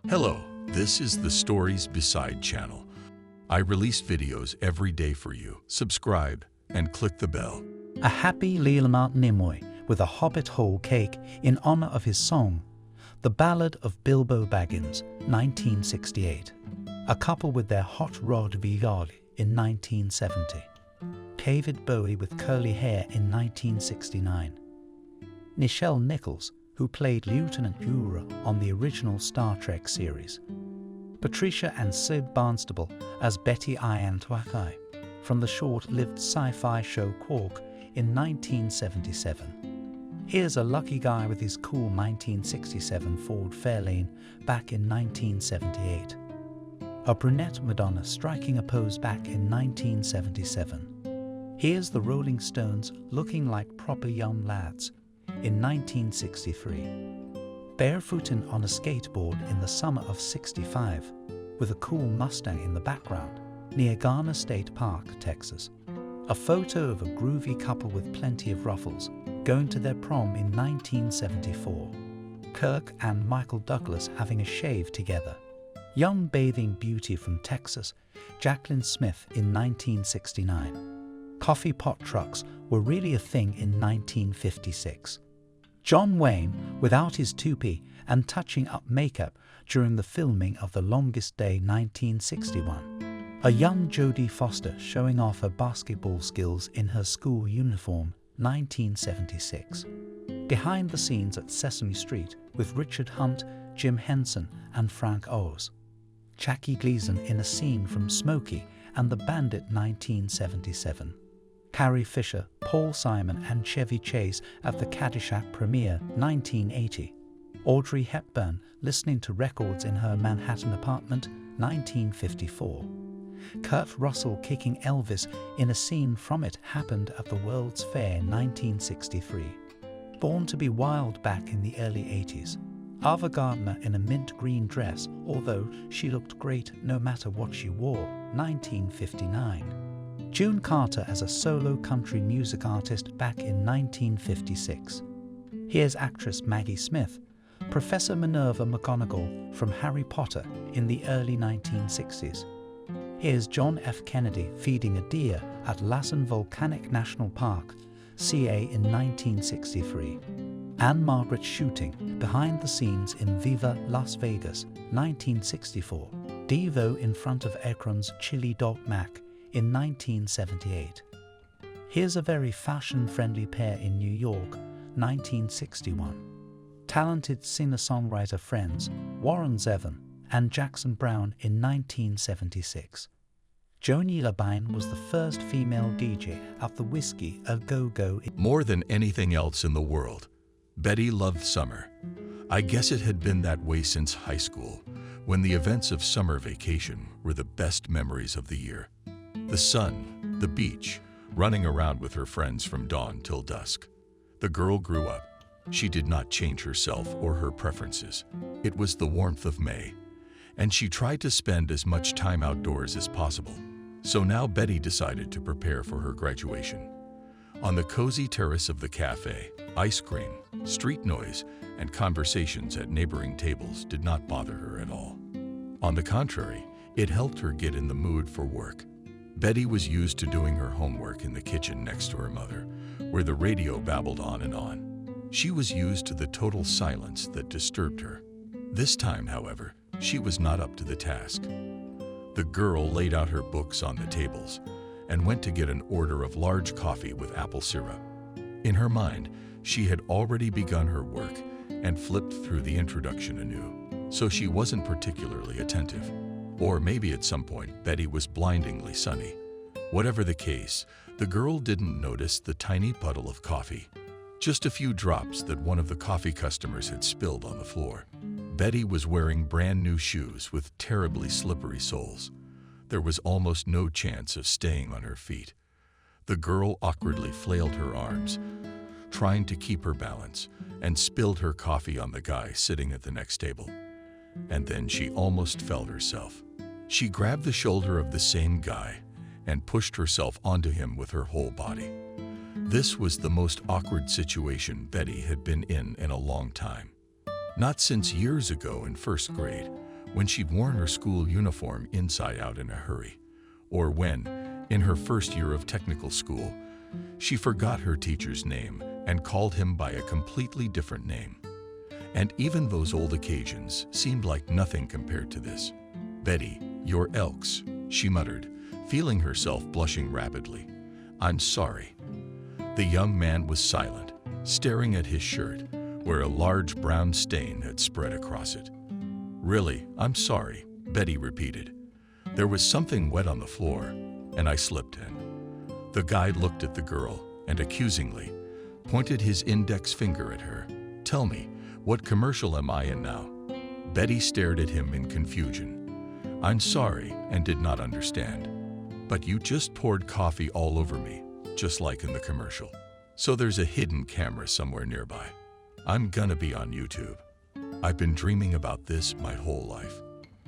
Hello, this is the Stories Beside channel. I release videos every day for you. Subscribe and click the bell. A happy Leela Nimoy with a hobbit whole cake in honor of his song, The Ballad of Bilbo Baggins, 1968. A couple with their hot rod Vigoli in 1970. David Bowie with curly hair in 1969. Nichelle Nichols, who played Lieutenant Uhura on the original Star Trek series. Patricia and Sid Barnstable as Betty Iantwakai from the short-lived sci-fi show Quark in 1977. Here's a lucky guy with his cool 1967 Ford Fairlane back in 1978. A brunette Madonna striking a pose back in 1977. Here's the Rolling Stones looking like proper young lads in 1963. Barefooting on a skateboard in the summer of '65 with a cool Mustang in the background near Garner State Park, Texas. A photo of a groovy couple with plenty of ruffles going to their prom in 1974. Kirk and Michael Douglas having a shave together. Young bathing beauty from Texas, Jacqueline Smith in 1969. Coffee pot trucks were really a thing in 1956. John Wayne without his toupee and touching up makeup during the filming of The Longest Day 1961. A young Jodie Foster showing off her basketball skills in her school uniform 1976. Behind the scenes at Sesame Street with Richard Hunt, Jim Henson and Frank Oz. Jackie Gleason in a scene from Smokey and the Bandit 1977. Carrie Fisher, Paul Simon and Chevy Chase at the Caddyshack premiere 1980. Audrey Hepburn listening to records in her Manhattan apartment 1954. Kurt Russell kicking Elvis in a scene from It Happened at the World's Fair 1963. Born to be Wild back in the early 80s. Ava Gardner in a mint green dress, although she looked great no matter what she wore 1959. June Carter as a solo country music artist back in 1956. Here's actress Maggie Smith, Professor Minerva McGonagall from Harry Potter in the early 1960s. Here's John F. Kennedy feeding a deer at Lassen Volcanic National Park, CA in 1963. Anne Margaret shooting behind the scenes in Viva Las Vegas, 1964. Devo in front of Ekron's Chili Dog Mac in 1978. Here's a very fashion-friendly pair in New York, 1961. Talented singer-songwriter friends Warren Zevon and Jackson Browne in 1976. Joni Labine was the first female DJ at the Whiskey A Go Go. More than anything else in the world, Betty loved summer. I guess it had been that way since high school, when the events of summer vacation were the best memories of the year. The sun, the beach, running around with her friends from dawn till dusk. The girl grew up. She did not change herself or her preferences. It was the warmth of May, and she tried to spend as much time outdoors as possible. So now Betty decided to prepare for her graduation. On the cozy terrace of the cafe, ice cream, street noise, and conversations at neighboring tables did not bother her at all. On the contrary, it helped her get in the mood for work. Betty was used to doing her homework in the kitchen next to her mother, where the radio babbled on and on. She was used to the total silence that disturbed her. This time, however, she was not up to the task. The girl laid out her books on the tables and went to get an order of large coffee with apple syrup. In her mind, she had already begun her work and flipped through the introduction anew, so she wasn't particularly attentive. Or maybe at some point, Betty was blindingly sunny. Whatever the case, the girl didn't notice the tiny puddle of coffee, just a few drops that one of the coffee customers had spilled on the floor. Betty was wearing brand new shoes with terribly slippery soles. There was almost no chance of staying on her feet. The girl awkwardly flailed her arms, trying to keep her balance, and spilled her coffee on the guy sitting at the next table. And then she almost fell herself. She grabbed the shoulder of the same guy and pushed herself onto him with her whole body. This was the most awkward situation Betty had been in a long time. Not since years ago in first grade, when she'd worn her school uniform inside out in a hurry, or when, in her first year of technical school, she forgot her teacher's name and called him by a completely different name. And even those old occasions seemed like nothing compared to this. "Betty, you're Elks," she muttered, feeling herself blushing rapidly. "I'm sorry." The young man was silent, staring at his shirt, where a large brown stain had spread across it. "Really, I'm sorry," Betty repeated. "There was something wet on the floor, and I slipped in." The guy looked at the girl and accusingly pointed his index finger at her. "Tell me, what commercial am I in now?" Betty stared at him in confusion. "I'm sorry," and did not understand. "But you just poured coffee all over me, just like in the commercial. So there's a hidden camera somewhere nearby. I'm gonna be on YouTube. I've been dreaming about this my whole life."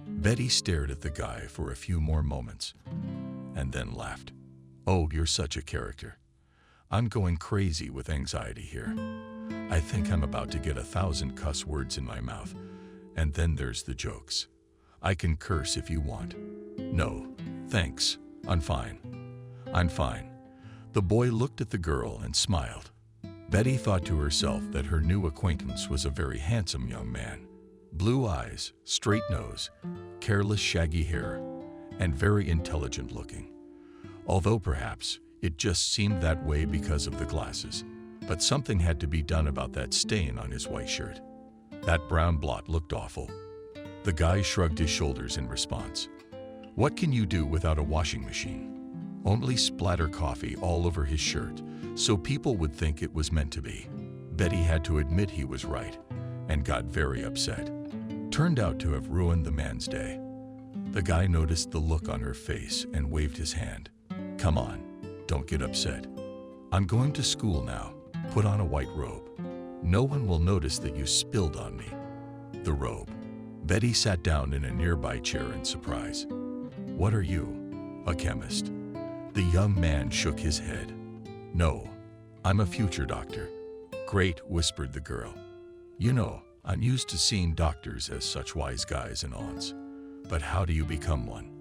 Betty stared at the guy for a few more moments and then laughed. "Oh, you're such a character. I'm going crazy with anxiety here. I think I'm about to get 1,000 cuss words in my mouth. And then there's the jokes. I can curse if you want." "No, thanks. I'm fine. I'm fine." The boy looked at the girl and smiled. Betty thought to herself that her new acquaintance was a very handsome young man. Blue eyes, straight nose, careless shaggy hair, and very intelligent looking. Although perhaps it just seemed that way because of the glasses. But something had to be done about that stain on his white shirt. That brown blot looked awful. The guy shrugged his shoulders in response. What can you do without a washing machine? Only splatter coffee all over his shirt, so people would think it was meant to be. Betty had to admit he was right, and got very upset. Turned out to have ruined the man's day. The guy noticed the look on her face and waved his hand. "Come on, don't get upset. I'm going to school now. Put on a white robe. No one will notice that you spilled on me." The robe. Betty sat down in a nearby chair in surprise. "What are you? A chemist?" The young man shook his head. "No, I'm a future doctor." "Great," whispered the girl. "You know, I'm used to seeing doctors as such wise guys and aunts. But how do you become one?"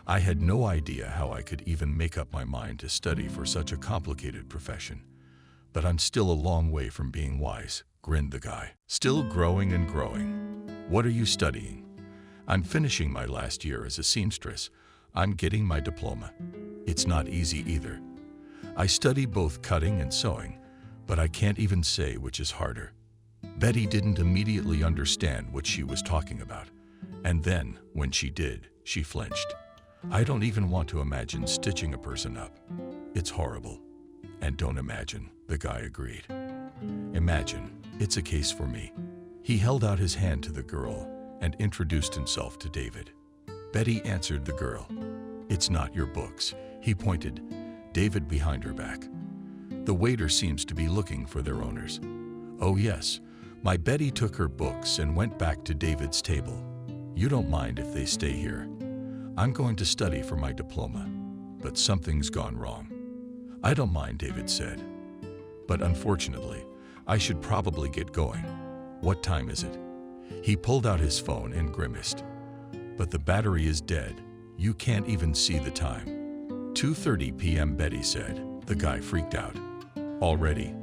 I had no idea how I could even make up my mind to study for such a complicated profession. "But I'm still a long way from being wise," grinned the guy. "Still growing and growing." "What are you studying?" "I'm finishing my last year as a seamstress. I'm getting my diploma." "It's not easy either. I study both cutting and sewing, but I can't even say which is harder." Betty didn't immediately understand what she was talking about. And then, when she did, she flinched. "I don't even want to imagine stitching a person up. It's horrible." "And don't imagine," the guy agreed. "Imagine, it's a case for me." He held out his hand to the girl and introduced himself to David. Betty answered the girl. "It's not your books," he pointed, David behind her back. "The waiter seems to be looking for their owners." "Oh yes, my Betty took her books and went back to David's table. You don't mind if they stay here? I'm going to study for my diploma, but something's gone wrong." "I don't mind," David said. "But unfortunately, I should probably get going. What time is it?" He pulled out his phone and grimaced. "But the battery is dead. You can't even see the time." 2:30 p.m., Betty said. The guy freaked out. "Already?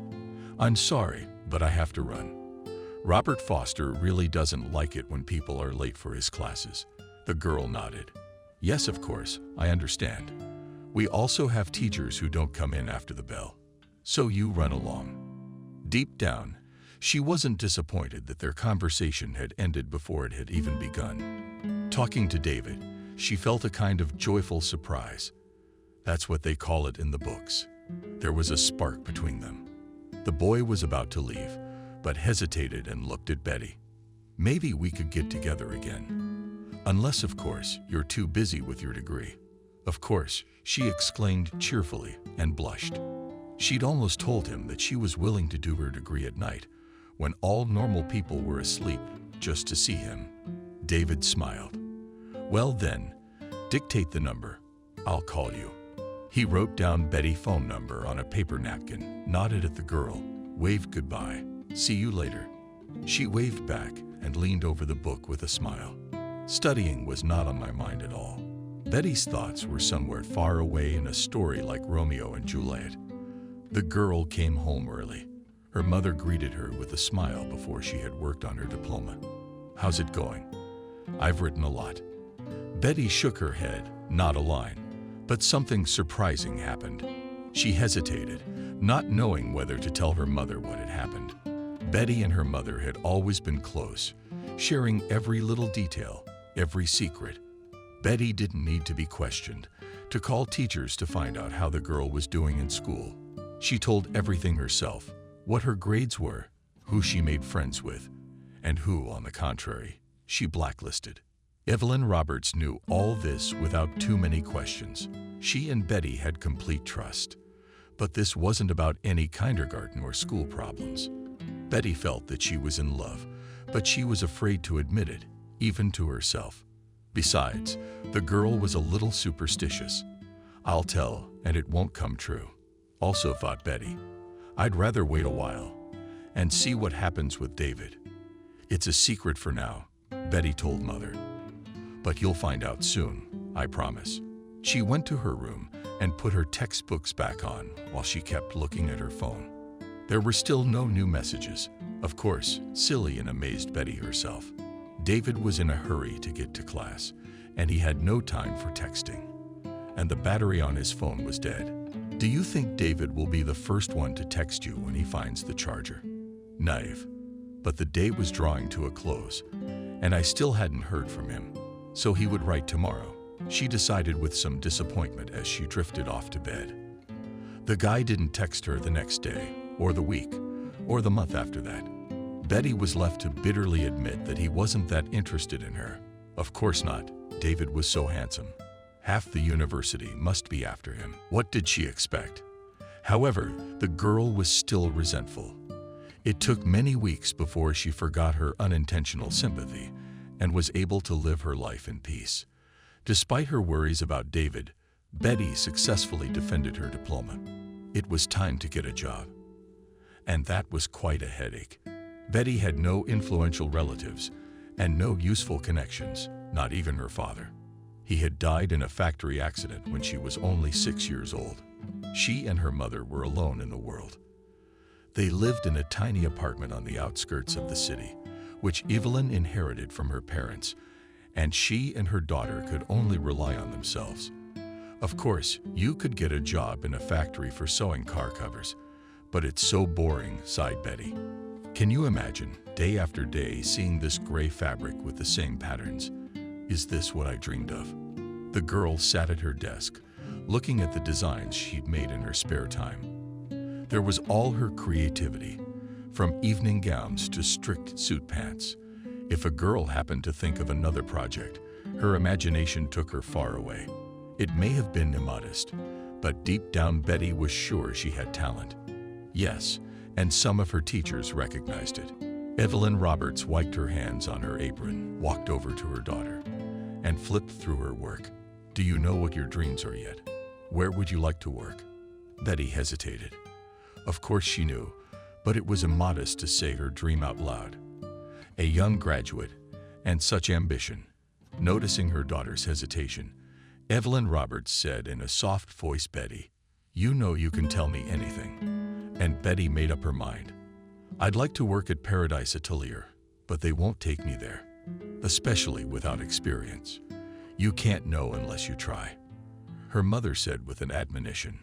I'm sorry, but I have to run. Robert Foster really doesn't like it when people are late for his classes." The girl nodded. "Yes, of course, I understand. We also have teachers who don't come in after the bell. So you run along." Deep down, she wasn't disappointed that their conversation had ended before it had even begun. Talking to David, she felt a kind of joyful surprise. That's what they call it in the books. There was a spark between them. The boy was about to leave, but hesitated and looked at Betty. "Maybe we could get together again. Unless, of course, you're too busy with your degree." "Of course," she exclaimed cheerfully and blushed. She'd almost told him that she was willing to do her degree at night, when all normal people were asleep, just to see him. David smiled. "Well then, dictate the number. I'll call you." He wrote down Betty's phone number on a paper napkin, nodded at the girl, waved goodbye. "See you later." She waved back and leaned over the book with a smile. Studying was not on my mind at all. Betty's thoughts were somewhere far away in a story like Romeo and Juliet. The girl came home early. Her mother greeted her with a smile before she had worked on her diploma. "How's it going?" "I've written a lot." Betty shook her head, not a line. But something surprising happened. She hesitated, not knowing whether to tell her mother what had happened. Betty and her mother had always been close, sharing every little detail, every secret. Betty didn't need to be questioned, to call teachers to find out how the girl was doing in school. She told everything herself, what her grades were, who she made friends with, and who, on the contrary, she blacklisted. Evelyn Roberts knew all this without too many questions. She and Betty had complete trust. But this wasn't about any kindergarten or school problems. Betty felt that she was in love, but she was afraid to admit it, even to herself. Besides, the girl was a little superstitious. "I'll tell, and it won't come true," also thought Betty. "I'd rather wait a while and see what happens with David. It's a secret for now," Betty told Mother. "But you'll find out soon, I promise." She went to her room and put her textbooks back on while she kept looking at her phone. There were still no new messages. Of course, silly and amazed Betty herself. David was in a hurry to get to class, and he had no time for texting. And the battery on his phone was dead. Do you think David will be the first one to text you when he finds the charger? Naive. But the day was drawing to a close, and I still hadn't heard from him, so he would write tomorrow. She decided with some disappointment as she drifted off to bed. The guy didn't text her the next day, or the week, or the month after that. Betty was left to bitterly admit that he wasn't that interested in her. Of course not. David was so handsome. Half the university must be after him. What did she expect? However, the girl was still resentful. It took many weeks before she forgot her unintentional sympathy and was able to live her life in peace. Despite her worries about David, Betty successfully defended her diploma. It was time to get a job. And that was quite a headache. Betty had no influential relatives and no useful connections, not even her father. He had died in a factory accident when she was only 6 years old. She and her mother were alone in the world. They lived in a tiny apartment on the outskirts of the city, which Evelyn inherited from her parents, and she and her daughter could only rely on themselves. Of course, you could get a job in a factory for sewing car covers, but it's so boring, sighed Betty. Can you imagine, day after day, seeing this gray fabric with the same patterns? Is this what I dreamed of? The girl sat at her desk, looking at the designs she'd made in her spare time. There was all her creativity, from evening gowns to strict suit pants. If a girl happened to think of another project, her imagination took her far away. It may have been immodest, but deep down Betty was sure she had talent. Yes, and some of her teachers recognized it. Evelyn Roberts wiped her hands on her apron, walked over to her daughter, and flipped through her work. Do you know what your dreams are yet? Where would you like to work? Betty hesitated. Of course she knew, but it was immodest to say her dream out loud. A young graduate, and such ambition. Noticing her daughter's hesitation, Evelyn Roberts said in a soft voice, "Betty, you know you can tell me anything." And Betty made up her mind. "I'd like to work at Paradise Atelier, but they won't take me there, especially without experience. You can't know unless you try." Her mother said with an admonition,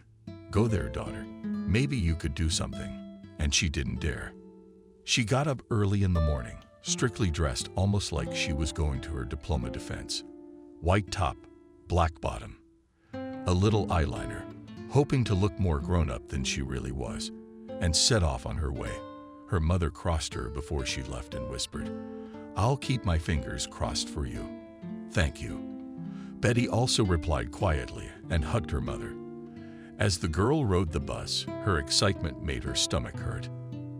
"Go there, daughter. Maybe you could do something." And she didn't dare. She got up early in the morning, strictly dressed almost like she was going to her diploma defense. White top, black bottom, a little eyeliner, hoping to look more grown-up than she really was, and set off on her way. Her mother crossed her before she left and whispered, "I'll keep my fingers crossed for you." "Thank you." Betty also replied quietly and hugged her mother. As the girl rode the bus, her excitement made her stomach hurt.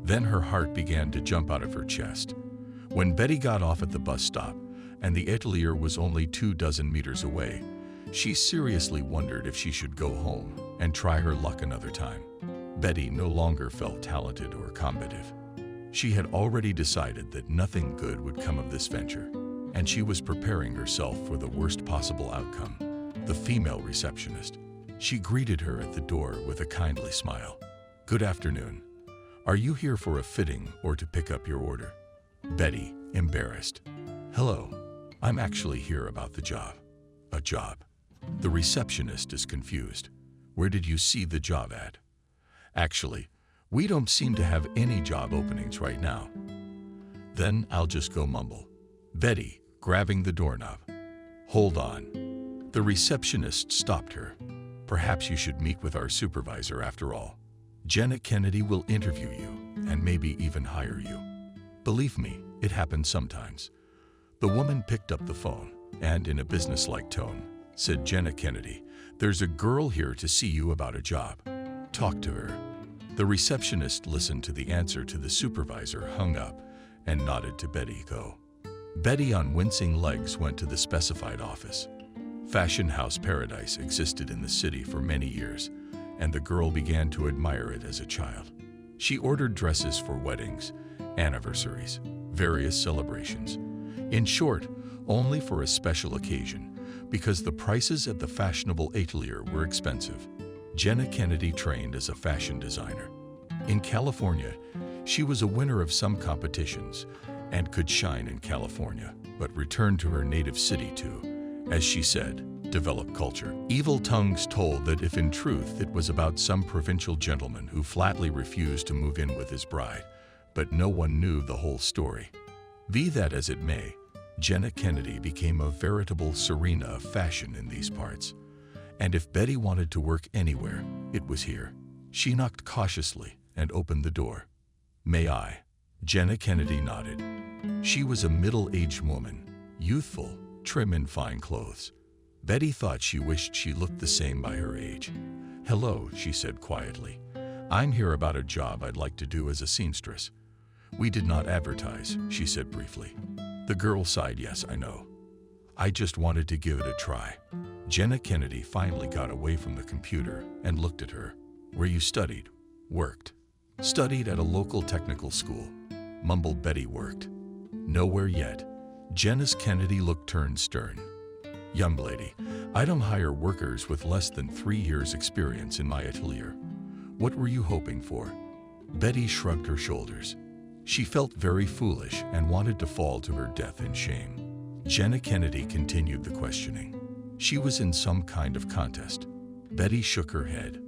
Then her heart began to jump out of her chest. When Betty got off at the bus stop, and the atelier was only 24 meters away, she seriously wondered if she should go home and try her luck another time. Betty no longer felt talented or combative. She had already decided that nothing good would come of this venture, and she was preparing herself for the worst possible outcome. The female receptionist. She greeted her at the door with a kindly smile. "Good afternoon. Are you here for a fitting or to pick up your order?" Betty, embarrassed. "Hello. I'm actually here about the job." "A job?" The receptionist is confused. "Where did you see the job ad?" "Actually, we don't seem to have any job openings right now." "Then I'll just go mumble." Betty, grabbing the doorknob. "Hold on." The receptionist stopped her. "Perhaps you should meet with our supervisor after all. Jenna Kennedy will interview you and maybe even hire you. Believe me, it happens sometimes." The woman picked up the phone and, in a businesslike tone, said, "Jenna Kennedy, there's a girl here to see you about a job. Talk to her." The receptionist listened to the answer to the supervisor, hung up, and nodded to Betty, go. Betty, on wincing legs, went to the specified office. Fashion House Paradise existed in the city for many years, and the girl began to admire it as a child. She ordered dresses for weddings, anniversaries, various celebrations. In short, only for a special occasion, because the prices at the fashionable atelier were expensive. Jenna Kennedy trained as a fashion designer. In California, she was a winner of some competitions and could shine in California, but returned to her native city to, as she said, develop culture. Evil tongues told that if in truth it was about some provincial gentleman who flatly refused to move in with his bride, but no one knew the whole story. Be that as it may, Jenna Kennedy became a veritable Serena of fashion in these parts. And if Betty wanted to work anywhere, it was here. She knocked cautiously and opened the door. "May I?" Jenna Kennedy nodded. She was a middle-aged woman, youthful, trim in fine clothes. Betty thought she wished she looked the same by her age. "Hello," she said quietly. "I'm here about a job I'd like to do as a seamstress." "We did not advertise," she said briefly. The girl sighed. "Yes, I know. I just wanted to give it a try." Jenna Kennedy finally got away from the computer and looked at her. "Where you studied?" "Worked." "Studied at a local technical school," mumbled Betty. "Worked?" "Nowhere yet." Jenna's Kennedy look turned stern. "Young lady, I don't hire workers with less than 3 years' experience in my atelier. What were you hoping for?" Betty shrugged her shoulders. She felt very foolish and wanted to fall to her death in shame. Jenna Kennedy continued the questioning. She was in some kind of contest. Betty shook her head.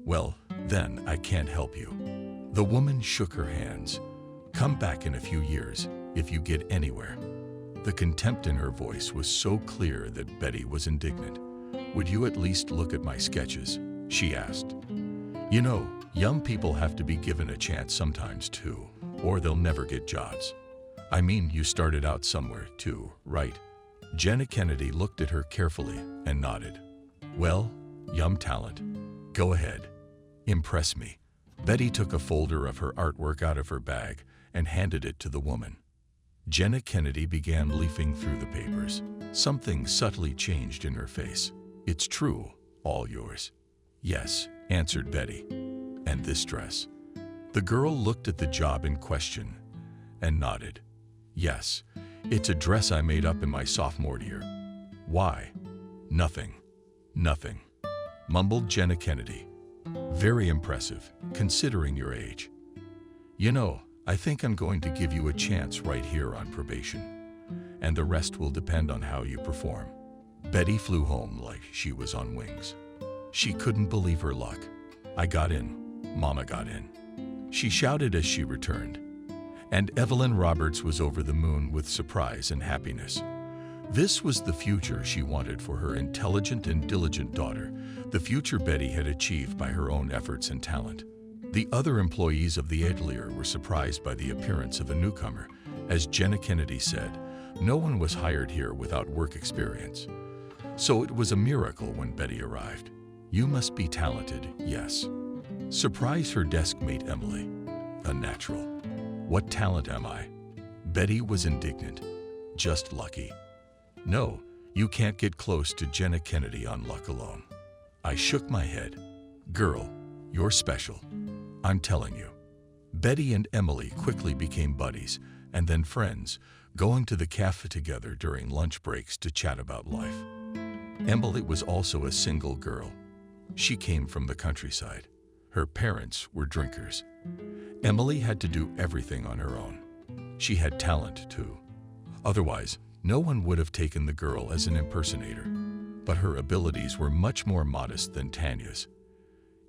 "Well, then I can't help you." The woman shook her hands. "Come back in a few years, if you get anywhere." The contempt in her voice was so clear that Betty was indignant. "Would you at least look at my sketches?" she asked. "You know, young people have to be given a chance sometimes too, or they'll never get jobs. I mean, you started out somewhere too, right?" Jenna Kennedy looked at her carefully and nodded. "Well, young talent. Go ahead. Impress me." Betty took a folder of her artwork out of her bag and handed it to the woman. Jenna Kennedy began leafing through the papers. Something subtly changed in her face. "It's true, all yours." "Yes," answered Betty. "And this dress?" The girl looked at the job in question and nodded. "Yes, it's a dress I made up in my sophomore year." "Why?" "Nothing. Nothing," mumbled Jenna Kennedy. "Very impressive, considering your age. You know, I think I'm going to give you a chance right here on probation, and the rest will depend on how you perform." Betty flew home like she was on wings. She couldn't believe her luck. "I got in. Mama got in," she shouted as she returned. And Evelyn Roberts was over the moon with surprise and happiness. This was the future she wanted for her intelligent and diligent daughter, the future Betty had achieved by her own efforts and talent. The other employees of the atelier were surprised by the appearance of a newcomer. As Jenna Kennedy said, no one was hired here without work experience. So it was a miracle when Betty arrived. "You must be talented, yes," surprised her desk mate Emily. "A natural." "What talent am I?" Betty was indignant. "Just lucky." "No, you can't get close to Jenna Kennedy on luck alone." I shook my head. "Girl, you're special. I'm telling you." Betty and Emily quickly became buddies and then friends, going to the cafe together during lunch breaks to chat about life. Emily was also a single girl. She came from the countryside. Her parents were drinkers. Emily had to do everything on her own. She had talent, too. Otherwise, no one would have taken the girl as an impersonator. But her abilities were much more modest than Tanya's.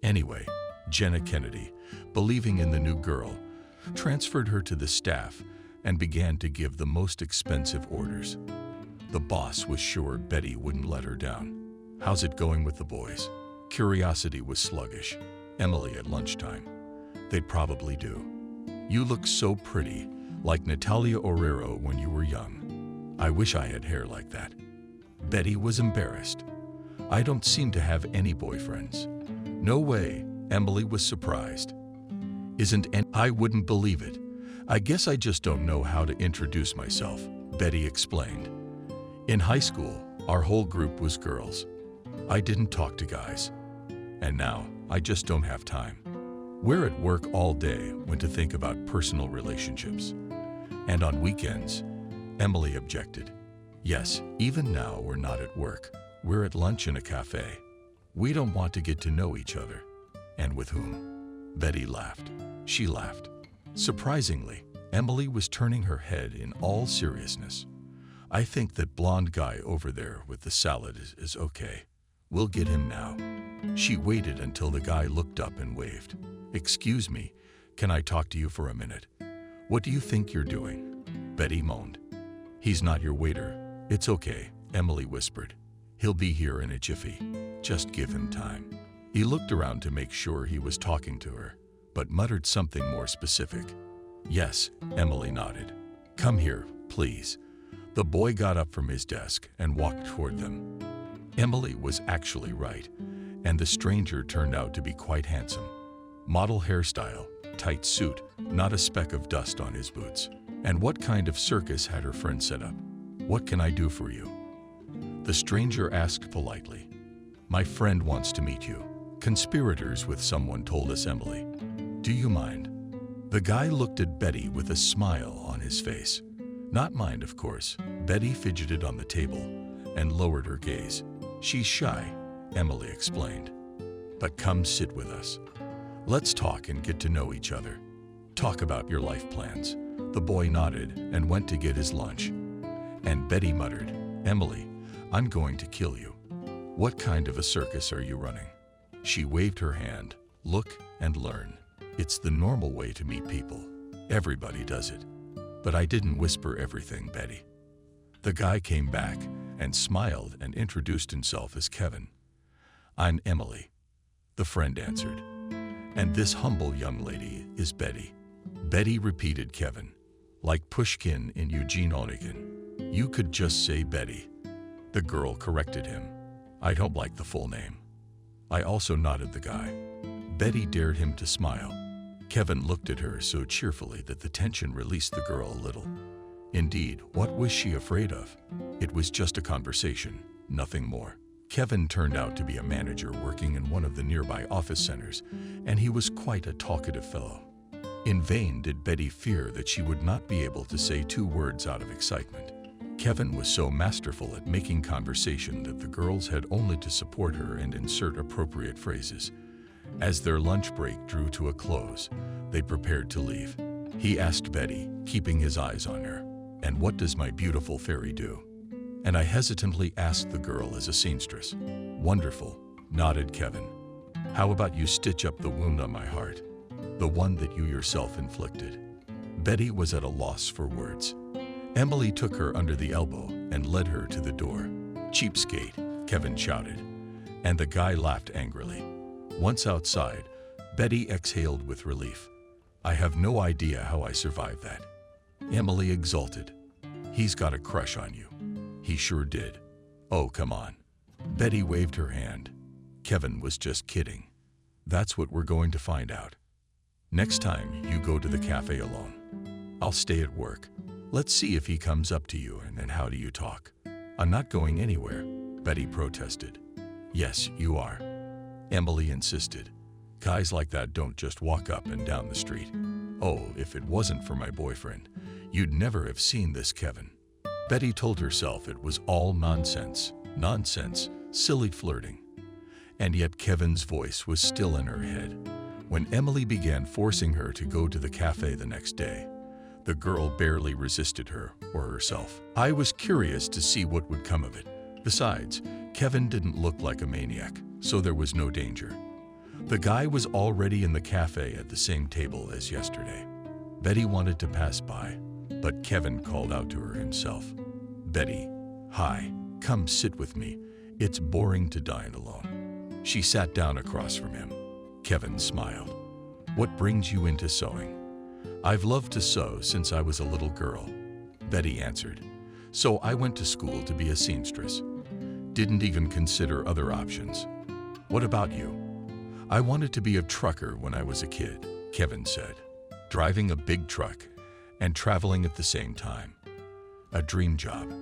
Anyway, Jenna Kennedy, believing in the new girl, transferred her to the staff and began to give the most expensive orders. The boss was sure Betty wouldn't let her down. How's it going with the boys? Curiosity was sluggish. Emily at lunchtime. They'd probably do. You look so pretty, like Natalia Oreiro when you were young. I wish I had hair like that. Betty was embarrassed. I don't seem to have any boyfriends. No way, Emily was surprised. I wouldn't believe it. I guess I just don't know how to introduce myself, Betty explained. In high school, our whole group was girls. I didn't talk to guys. And now, I just don't have time. We're at work all day when to think about personal relationships. And on weekends, Emily objected. Yes, even now we're not at work. We're at lunch in a cafe. We don't want to get to know each other. And with whom? Betty laughed. She laughed. Surprisingly, Emily was turning her head in all seriousness. I think that blonde guy over there with the salad is okay. We'll get him now. She waited until the guy looked up and waved. Excuse me, can I talk to you for a minute? What do you think you're doing? Betty moaned. He's not your waiter. It's okay, Emily whispered. He'll be here in a jiffy. Just give him time. He looked around to make sure he was talking to her, but muttered something more specific. Yes, Emily nodded. Come here, please. The boy got up from his desk and walked toward them. Emily was actually right, and the stranger turned out to be quite handsome. Model hairstyle, tight suit, not a speck of dust on his boots. And what kind of circus had her friend set up? What can I do for you? The stranger asked politely. My friend wants to meet you. Conspirators with someone, told us Emily. Do you mind? The guy looked at Betty with a smile on his face. Not mind, of course. Betty fidgeted on the table and lowered her gaze. She's shy, Emily explained. But come sit with us. Let's talk and get to know each other. Talk about your life plans. The boy nodded and went to get his lunch. And Betty muttered, Emily, I'm going to kill you. What kind of a circus are you running? She waved her hand. Look and learn. It's the normal way to meet people. Everybody does it. But I didn't whisper everything, Betty. The guy came back and smiled and introduced himself as Kevin. I'm Emily, the friend answered. And this humble young lady is Betty. Betty repeated Kevin, like Pushkin in Eugene Onegin. You could just say Betty. The girl corrected him. I don't like the full name. I also nodded the guy. Betty dared him to smile. Kevin looked at her so cheerfully that the tension released the girl a little. Indeed, what was she afraid of? It was just a conversation, nothing more. Kevin turned out to be a manager working in one of the nearby office centers, and he was quite a talkative fellow. In vain did Betty fear that she would not be able to say 2 words out of excitement. Kevin was so masterful at making conversation that the girls had only to support her and insert appropriate phrases. As their lunch break drew to a close, they prepared to leave. He asked Betty, keeping his eyes on her, "And what does my beautiful fairy do?" And I hesitantly asked the girl as a seamstress. "Wonderful," nodded Kevin. "How about you stitch up the wound on my heart? The one that you yourself inflicted." Betty was at a loss for words. Emily took her under the elbow and led her to the door. "Cheapskate," Kevin shouted, and the guy laughed angrily. Once outside, Betty exhaled with relief. "I have no idea how I survived that." Emily exulted. "He's got a crush on you." "He sure did." "Oh, come on." Betty waved her hand. Kevin was just kidding. That's what we're going to find out. Next time you go to the cafe alone, I'll stay at work. Let's see if he comes up to you, and then how do you talk? "I'm not going anywhere," Betty protested. "Yes, you are," Emily insisted. "Guys like that don't just walk up and down the street. Oh, if it wasn't for my boyfriend, You'd never have seen this, Kevin. Betty told herself it was all nonsense, silly flirting. And yet Kevin's voice was still in her head. When Emily began forcing her to go to the cafe the next day, the girl barely resisted her or herself. I was curious to see what would come of it. Besides, Kevin didn't look like a maniac, so there was no danger. The guy was already in the cafe at the same table as yesterday. Betty wanted to pass by, but Kevin called out to her himself. "Betty, hi, come sit with me. It's boring to dine alone." She sat down across from him. Kevin smiled. "What brings you into sewing?" "I've loved to sew since I was a little girl," Betty answered. "So I went to school to be a seamstress. Didn't even consider other options." "What about you?" "I wanted to be a trucker when I was a kid," Kevin said. "Driving a big truck and traveling at the same time. A dream job.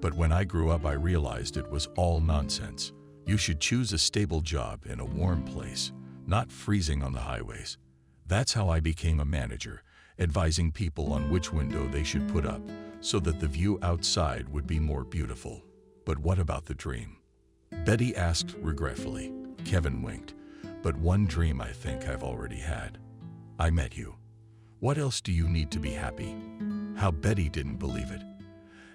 But when I grew up, I realized it was all nonsense. You should choose a stable job in a warm place, not freezing on the highways. That's how I became a manager, advising people on which window they should put up so that the view outside would be more beautiful. But what about the dream?" Betty asked regretfully. Kevin winked. "But one dream I think I've already had. I met you. What else do you need to be happy?" How Betty didn't believe it.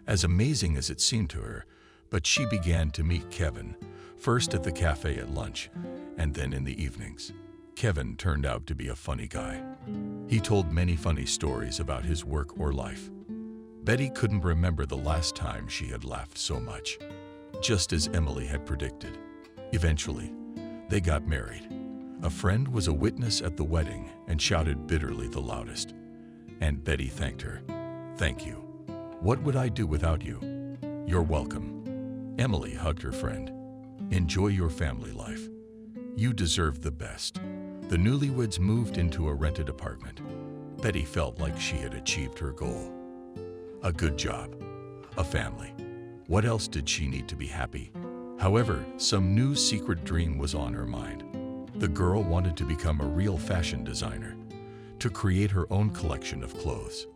As amazing as it seemed to her, but she began to meet Kevin, first at the cafe at lunch, and then in the evenings. Kevin turned out to be a funny guy. He told many funny stories about his work or life. Betty couldn't remember the last time she had laughed so much, just as Emily had predicted. Eventually, they got married. A friend was a witness at the wedding and shouted bitterly the loudest. And Betty thanked her. "Thank you. What would I do without you?" "You're welcome." Emily hugged her friend. "Enjoy your family life. You deserve the best." The newlyweds moved into a rented apartment. Betty felt like she had achieved her goal. A good job. A family. What else did she need to be happy? However, some new secret dream was on her mind. The girl wanted to become a real fashion designer, to create her own collection of clothes.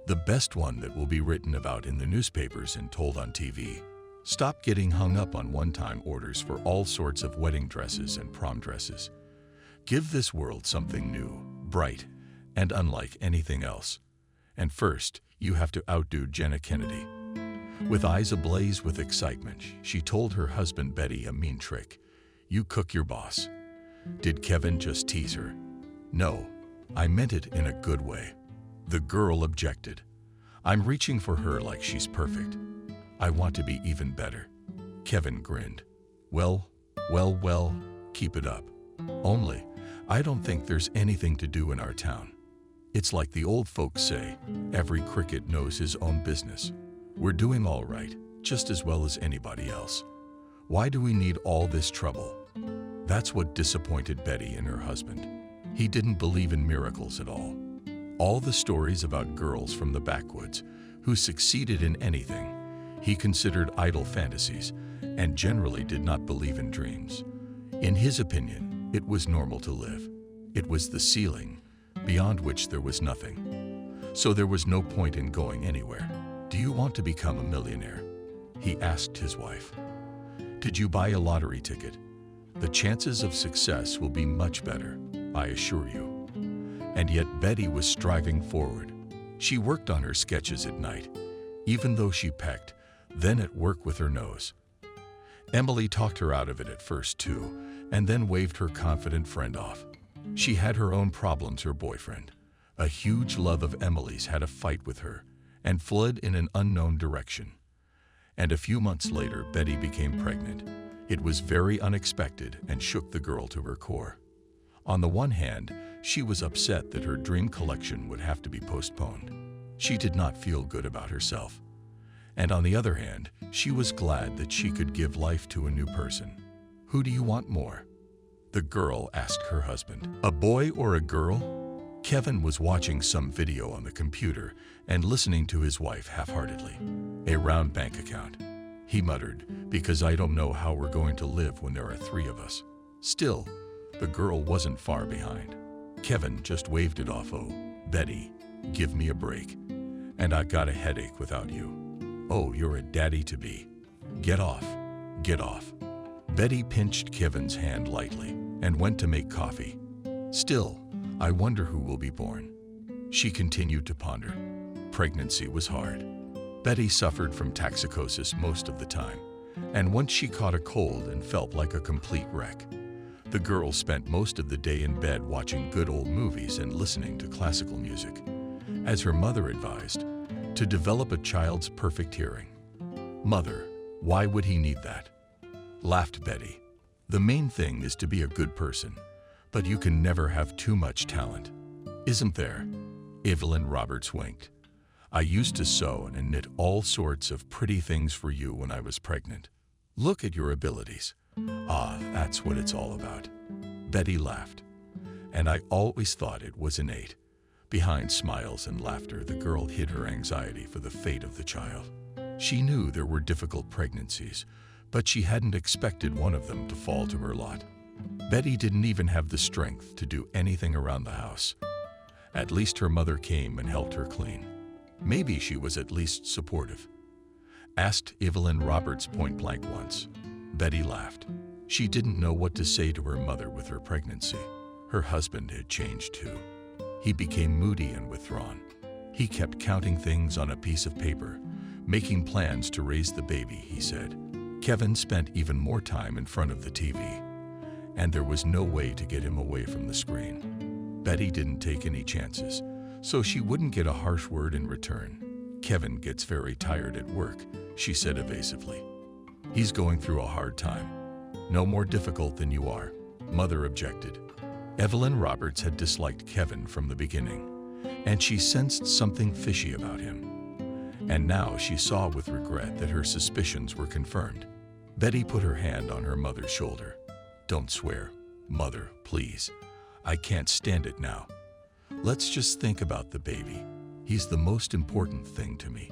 The best one that will be written about in the newspapers and told on TV. Stop getting hung up on one-time orders for all sorts of wedding dresses and prom dresses. Give this world something new, bright, and unlike anything else. And first, you have to outdo Jenna Kennedy. With eyes ablaze with excitement, she told her husband Betty a mean trick. "You cook your boss." Did Kevin just tease her? "No, I meant it in a good way." The girl objected. "I'm reaching for her like she's perfect. I want to be even better." Kevin grinned. Well, keep it up. Only, I don't think there's anything to do in our town. It's like the old folks say, every cricket knows his own business. We're doing all right, just as well as anybody else. Why do we need all this trouble?" That's what disappointed Betty in her husband. He didn't believe in miracles at all. All the stories about girls from the backwoods who succeeded in anything, he considered idle fantasies and generally did not believe in dreams. In his opinion, it was normal to live. It was the ceiling, beyond which there was nothing. So there was no point in going anywhere. "Do you want to become a millionaire?" he asked his wife. "Did you buy a lottery ticket? The chances of success will be much better, I assure you." And yet Betty was striving forward. She worked on her sketches at night, even though she pecked, then at work with her nose. Emily talked her out of it at first too, and then waved her confident friend off. She had her own problems, her boyfriend. A huge love of Emily's had a fight with her and fled in an unknown direction. And a few months later, Betty became pregnant. It was very unexpected and shook the girl to her core. On the one hand, she was upset that her dream collection would have to be postponed. She did not feel good about herself. And on the other hand, she was glad that she could give life to a new person. "Who do you want more?" the girl asked her husband. "A boy or a girl?" Kevin was watching some video on the computer and listening to his wife half-heartedly. "A round bank account," he muttered, "because I don't know how we're going to live when there are 3 of us." Still, the girl wasn't far behind. Kevin just waved it off. "Oh, Betty, give me a break. And I got a headache without you. Oh, you're a daddy-to-be. Get off. Get off. Betty pinched Kevin's hand lightly and went to make coffee. Still, I wonder who will be born. She continued to ponder. Pregnancy was hard. Betty suffered from toxicosis most of the time, and once she caught a cold and felt like a complete wreck. The girl spent most of the day in bed watching good old movies and listening to classical music. As her mother advised, to develop a child's perfect hearing. Mother, why would he need that? Laughed Betty. The main thing is to be a good person, but you can never have too much talent. Isn't there? Evelyn Roberts winked. I used to sew and knit all sorts of pretty things for you when I was pregnant. Look at your abilities. Ah, that's what it's all about. Betty laughed. And I always thought it was innate. Behind smiles and laughter, the girl hid her anxiety for the fate of the child. She knew there were difficult pregnancies, but she hadn't expected one of them to fall to her lot. Betty didn't even have the strength to do anything around the house. At least her mother came and helped her clean. Maybe she was at least supportive. Asked Evelyn Roberts point-blank once. Betty laughed. She didn't know what to say to her mother with her pregnancy. Her husband had changed too. He became moody and withdrawn. He kept counting things on a piece of paper, making plans to raise the baby, he said. Kevin spent even more time in front of the TV, and there was no way to get him away from the screen. Betty didn't take any chances, so she wouldn't get a harsh word in return. Kevin gets very tired at work, she said evasively. He's going through a hard time. No more difficult than you are, Mother objected. Evelyn Roberts had disliked Kevin from the beginning, and she sensed something fishy about him. And now she saw with regret that her suspicions were confirmed. Betty put her hand on her mother's shoulder. Don't swear, Mother, please. I can't stand it now. Let's just think about the baby. He's the most important thing to me.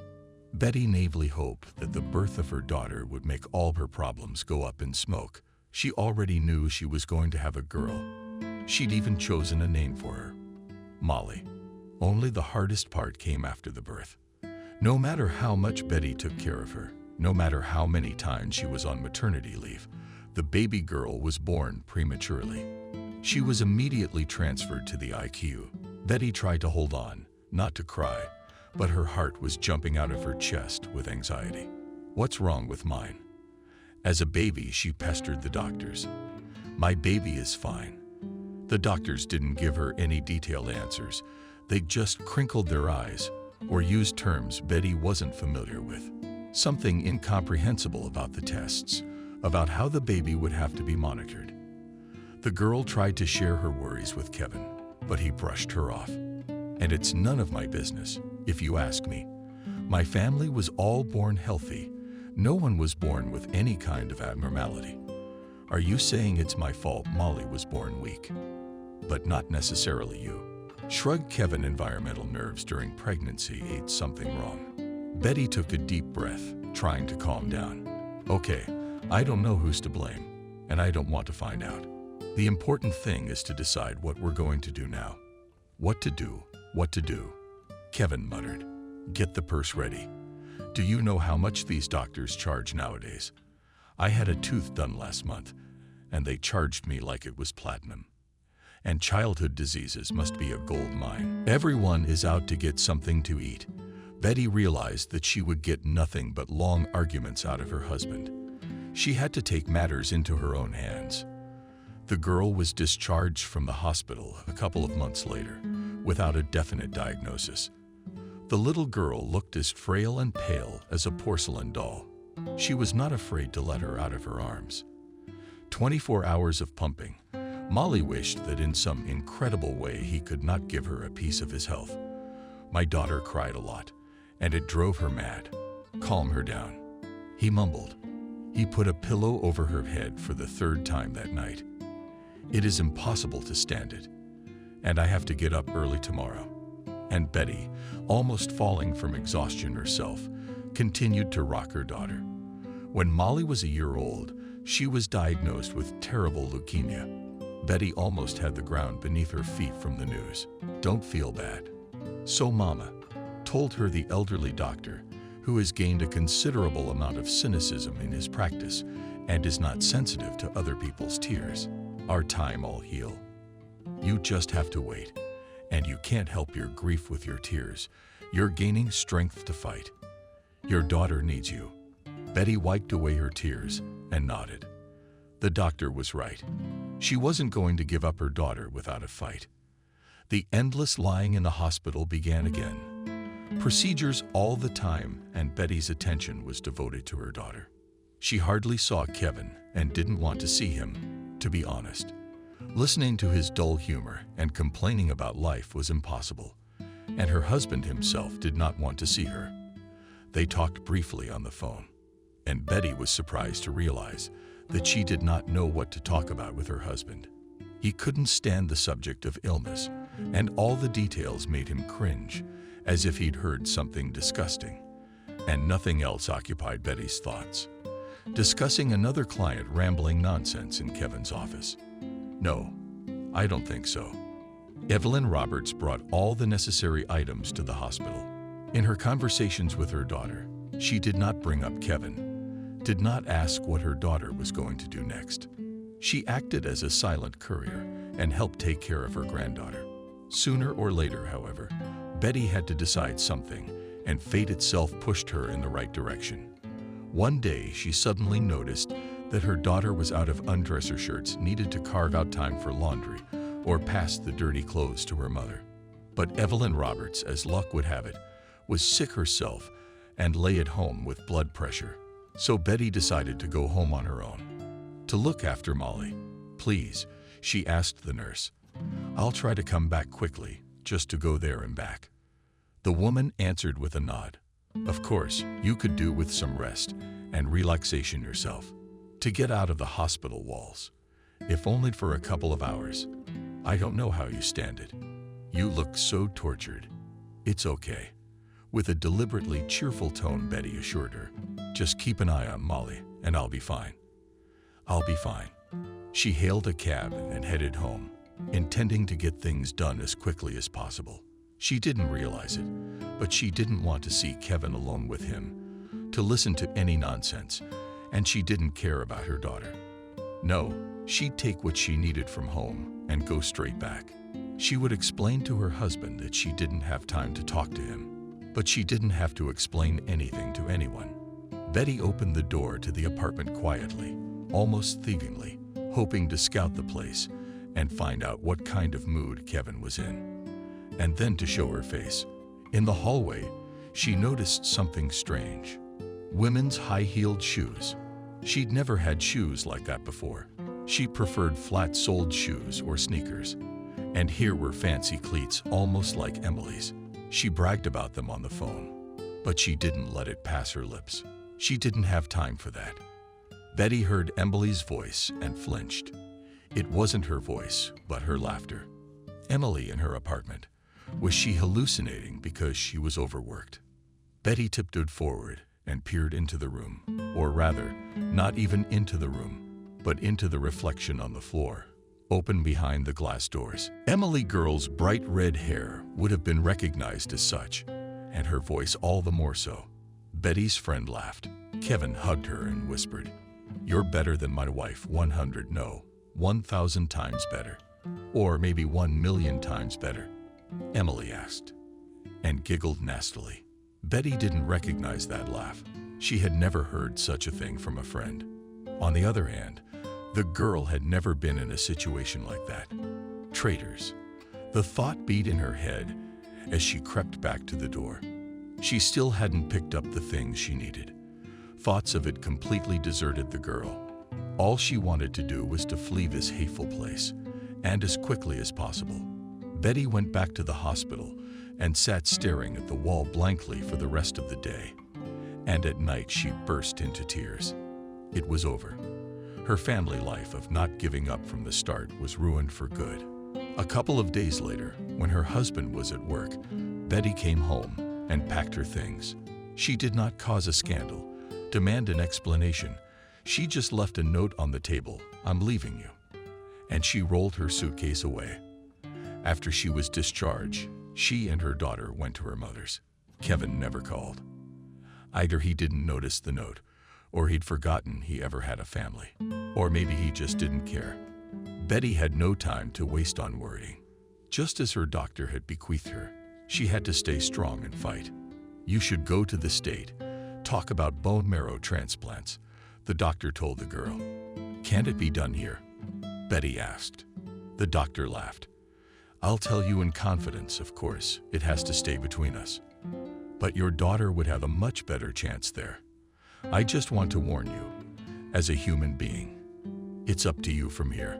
Betty naively hoped that the birth of her daughter would make all her problems go up in smoke. She already knew she was going to have a girl. She'd even chosen a name for her, Molly. Only the hardest part came after the birth. No matter how much Betty took care of her, no matter how many times she was on maternity leave, the baby girl was born prematurely. She was immediately transferred to the ICU. Betty tried to hold on, not to cry, but her heart was jumping out of her chest with anxiety. What's wrong with mine? As a baby, she pestered the doctors. My baby is fine. The doctors didn't give her any detailed answers. They just crinkled their eyes or used terms Betty wasn't familiar with. Something incomprehensible about the tests, about how the baby would have to be monitored. The girl tried to share her worries with Kevin, but he brushed her off. And it's none of my business, if you ask me. My family was all born healthy. No one was born with any kind of abnormality. Are you saying it's my fault Molly was born weak? But not necessarily you. Shrugged Kevin. Environmental nerves during pregnancy ate something wrong. Betty took a deep breath, trying to calm down. Okay, I don't know who's to blame, and I don't want to find out. The important thing is to decide what we're going to do now. What to do, what to do. Kevin muttered. Get the purse ready. Do you know how much these doctors charge nowadays? I had a tooth done last month, and they charged me like it was platinum. And childhood diseases must be a gold mine. Everyone is out to get something to eat. Betty realized that she would get nothing but long arguments out of her husband. She had to take matters into her own hands. The girl was discharged from the hospital a couple of months later, without a definite diagnosis. The little girl looked as frail and pale as a porcelain doll. She was not afraid to let her out of her arms. 24 hours of pumping. Molly wished that in some incredible way he could not give her a piece of his health. My daughter cried a lot, and it drove her mad. Calm her down. He mumbled. He put a pillow over her head for the third time that night. It is impossible to stand it, and I have to get up early tomorrow. And Betty, almost falling from exhaustion herself, continued to rock her daughter. When Molly was a year old, she was diagnosed with terrible leukemia. Betty almost had the ground beneath her feet from the news. Don't feel bad. So, Mama, told her the elderly doctor, who has gained a considerable amount of cynicism in his practice and is not sensitive to other people's tears, "Our time all heal. You just have to wait, and you can't help your grief with your tears. You're gaining strength to fight. Your daughter needs you." Betty wiped away her tears and nodded. The doctor was right. She wasn't going to give up her daughter without a fight. The endless lying in the hospital began again. Procedures all the time, and Betty's attention was devoted to her daughter. She hardly saw Kevin and didn't want to see him, to be honest. Listening to his dull humor and complaining about life was impossible, and her husband himself did not want to see her. They talked briefly on the phone, and Betty was surprised to realize that she did not know what to talk about with her husband. He couldn't stand the subject of illness, and all the details made him cringe, as if he'd heard something disgusting. And nothing else occupied Betty's thoughts. Discussing another client rambling nonsense in Kevin's office. "No, I don't think so." Evelyn Roberts brought all the necessary items to the hospital. In her conversations with her daughter, she did not bring up Kevin, did not ask what her daughter was going to do next. She acted as a silent courier and helped take care of her granddaughter. Sooner or later, however, Betty had to decide something, and fate itself pushed her in the right direction. One day, she suddenly noticed that her daughter was out of undresser shirts needed to carve out time for laundry or pass the dirty clothes to her mother. But Evelyn Roberts, as luck would have it, was sick herself and lay at home with blood pressure. So Betty decided to go home on her own. To look after Molly. "Please," she asked the nurse. "I'll try to come back quickly, just to go there and back." The woman answered with a nod. "Of course, you could do with some rest and relaxation yourself. To get out of the hospital walls, if only for a couple of hours. I don't know how you stand it. You look so tortured." "It's okay." With a deliberately cheerful tone, Betty assured her. "Just keep an eye on Molly, and I'll be fine." "I'll be fine." She hailed a cab and headed home, intending to get things done as quickly as possible. She didn't realize it, but she didn't want to see Kevin alone with him, to listen to any nonsense, and she didn't care about her daughter. No, she'd take what she needed from home and go straight back. She would explain to her husband that she didn't have time to talk to him, but she didn't have to explain anything to anyone. Betty opened the door to the apartment quietly, almost thievingly, hoping to scout the place and find out what kind of mood Kevin was in. And then to show her face. In the hallway, she noticed something strange. Women's high-heeled shoes. She'd never had shoes like that before. She preferred flat-soled shoes or sneakers. And here were fancy cleats almost like Emily's. She bragged about them on the phone, but she didn't let it pass her lips. She didn't have time for that. Betty heard Emily's voice and flinched. It wasn't her voice, but her laughter. Emily in her apartment. Was she hallucinating because she was overworked? Betty tiptoed forward and peered into the room, or rather, not even into the room, but into the reflection on the floor, open behind the glass doors. Emily Girl's bright red hair would have been recognized as such, and her voice all the more so. Betty's friend laughed. Kevin hugged her and whispered, "You're better than my wife 1,000 times better. Or maybe 1,000,000 times better." Emily asked, and giggled nastily. Betty didn't recognize that laugh. She had never heard such a thing from a friend. On the other hand, the girl had never been in a situation like that. Traitors. The thought beat in her head as she crept back to the door. She still hadn't picked up the things she needed. Thoughts of it completely deserted the girl. All she wanted to do was to flee this hateful place, and as quickly as possible. Betty went back to the hospital and sat staring at the wall blankly for the rest of the day. And at night she burst into tears. It was over. Her family life of not giving up from the start was ruined for good. A couple of days later, when her husband was at work, Betty came home and packed her things. She did not cause a scandal, demand an explanation. She just left a note on the table, "I'm leaving you." And she rolled her suitcase away. After she was discharged, she and her daughter went to her mother's. Kevin never called. Either he didn't notice the note, or he'd forgotten he ever had a family. Or maybe he just didn't care. Betty had no time to waste on worrying. Just as her doctor had bequeathed her, she had to stay strong and fight. "You should go to the state, talk about bone marrow transplants," the doctor told the girl. "Can't it be done here?" Betty asked. The doctor laughed. "I'll tell you in confidence, of course. It has to stay between us. But your daughter would have a much better chance there. I just want to warn you, as a human being. It's up to you from here."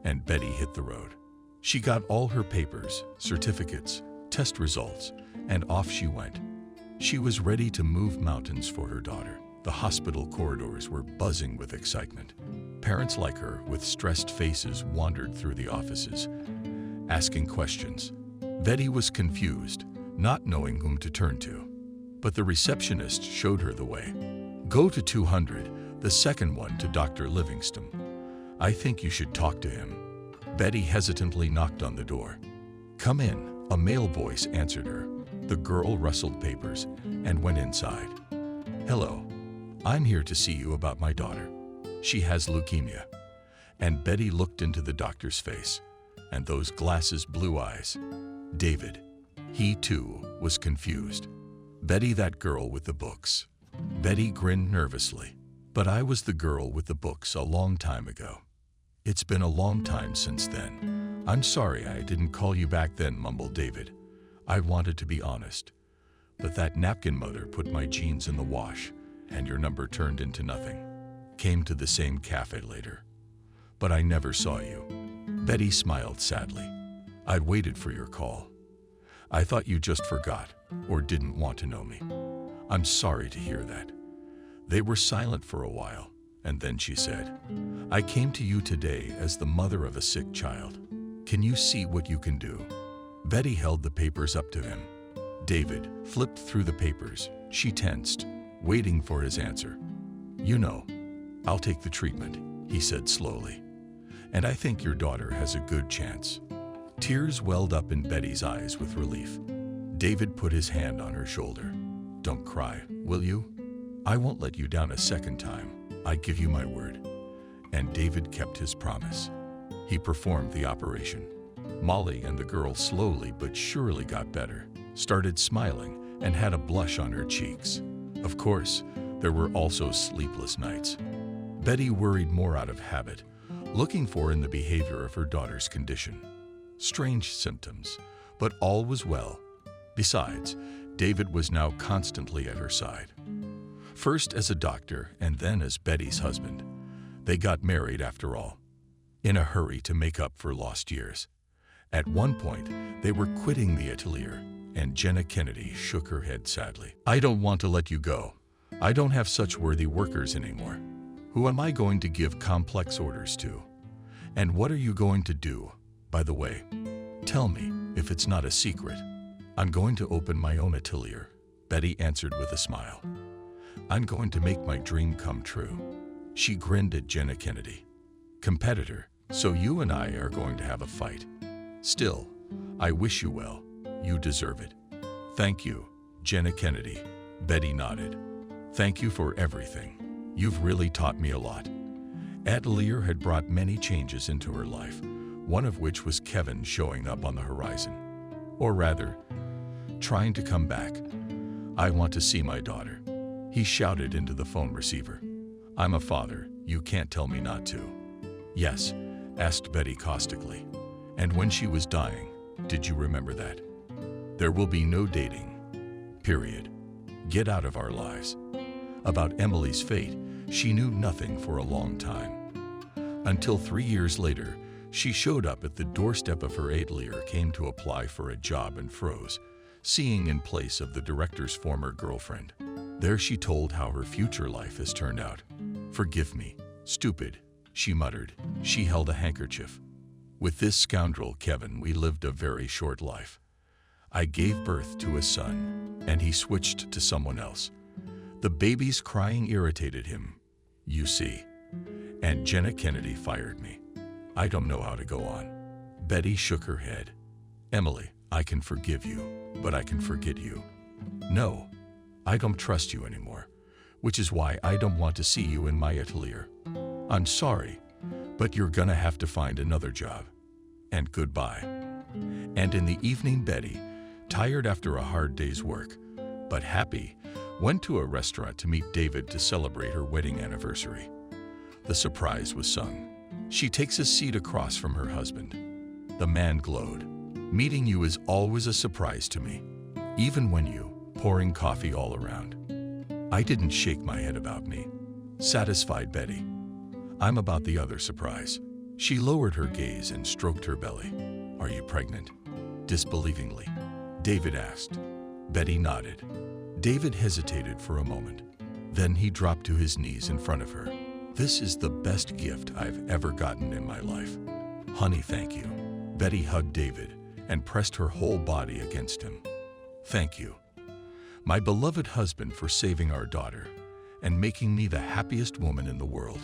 And Betty hit the road. She got all her papers, certificates, test results, and off she went. She was ready to move mountains for her daughter. The hospital corridors were buzzing with excitement. Parents like her, with stressed faces, wandered through the offices, asking questions. Betty was confused, not knowing whom to turn to. But the receptionist showed her the way. "Go to 200, the second one to Dr. Livingston. I think you should talk to him." Betty hesitantly knocked on the door. "Come in," a male voice answered her. The girl rustled papers and went inside. "Hello, I'm here to see you about my daughter. She has leukemia." And Betty looked into the doctor's face, and those glasses blue eyes. David. He, too, was confused. "Betty, that girl with the books." Betty grinned nervously. "But I was the girl with the books a long time ago." "It's been a long time since then. I'm sorry I didn't call you back then," mumbled David. "I wanted to be honest. But that napkin mother put my jeans in the wash, and your number turned into nothing. Came to the same cafe later. But I never saw you." Betty smiled sadly. "I'd waited for your call. I thought you just forgot or didn't want to know me. I'm sorry to hear that." They were silent for a while, and then she said, "I came to you today as the mother of a sick child. Can you see what you can do?" Betty held the papers up to him. David flipped through the papers. She tensed, waiting for his answer. "You know, I'll take the treatment," he said slowly. "And I think your daughter has a good chance." Tears welled up in Betty's eyes with relief. David put his hand on her shoulder. "Don't cry, will you? I won't let you down a second time. I give you my word." And David kept his promise. He performed the operation. Molly and the girl slowly but surely got better, started smiling, and had a blush on her cheeks. Of course, there were also sleepless nights. Betty worried more out of habit, looking for in the behavior of her daughter's condition. Strange symptoms, but all was well. Besides, David was now constantly at her side. First as a doctor and then as Betty's husband. They got married after all, in a hurry to make up for lost years. At one point, they were quitting the atelier, and Jenna Kennedy shook her head sadly. "I don't want to let you go. I don't have such worthy workers anymore. Who am I going to give complex orders to? And what are you going to do, by the way? Tell me, if it's not a secret." "I'm going to open my own atelier," Betty answered with a smile. "I'm going to make my dream come true." She grinned at Jenna Kennedy. "Competitor, so you and I are going to have a fight. Still, I wish you well. You deserve it." "Thank you, Jenna Kennedy," Betty nodded. "Thank you for everything. You've really taught me a lot." Atelier had brought many changes into her life, one of which was Kevin showing up on the horizon. Or rather, trying to come back. "I want to see my daughter," he shouted into the phone receiver. "I'm a father. You can't tell me not to." "Yes?" asked Betty caustically. "And when she was dying, did you remember that? There will be no dating. Period. Get out of our lives." About Emily's fate, she knew nothing for a long time. Until 3 years later, she showed up at the doorstep of her atelier, came to apply for a job, and froze, seeing in place of the director's former girlfriend. There she told how her future life has turned out. "Forgive me, stupid," she muttered. She held a handkerchief. "With this scoundrel, Kevin, we lived a very short life. I gave birth to a son, and he switched to someone else. The baby's crying irritated him, you see. And Jenna Kennedy fired me. I don't know how to go on." Betty shook her head. "Emily, I can forgive you, but I can forget you. No, I don't trust you anymore, which is why I don't want to see you in my atelier. I'm sorry, but you're gonna have to find another job. And goodbye. And in the evening, Betty, tired after a hard day's work, but happy, went to a restaurant to meet David to celebrate her wedding anniversary. The surprise was sung. She takes a seat across from her husband. The man glowed. Meeting you is always a surprise to me, even when you, pouring coffee all around. I didn't shake my head about me. Satisfied Betty. I'm about the other surprise. She lowered her gaze and stroked her belly. Are you pregnant? Disbelievingly, David asked. Betty nodded. David hesitated for a moment. Then he dropped to his knees in front of her. This is the best gift I've ever gotten in my life. Honey, thank you. Betty hugged David and pressed her whole body against him. Thank you, my beloved husband, for saving our daughter and making me the happiest woman in the world.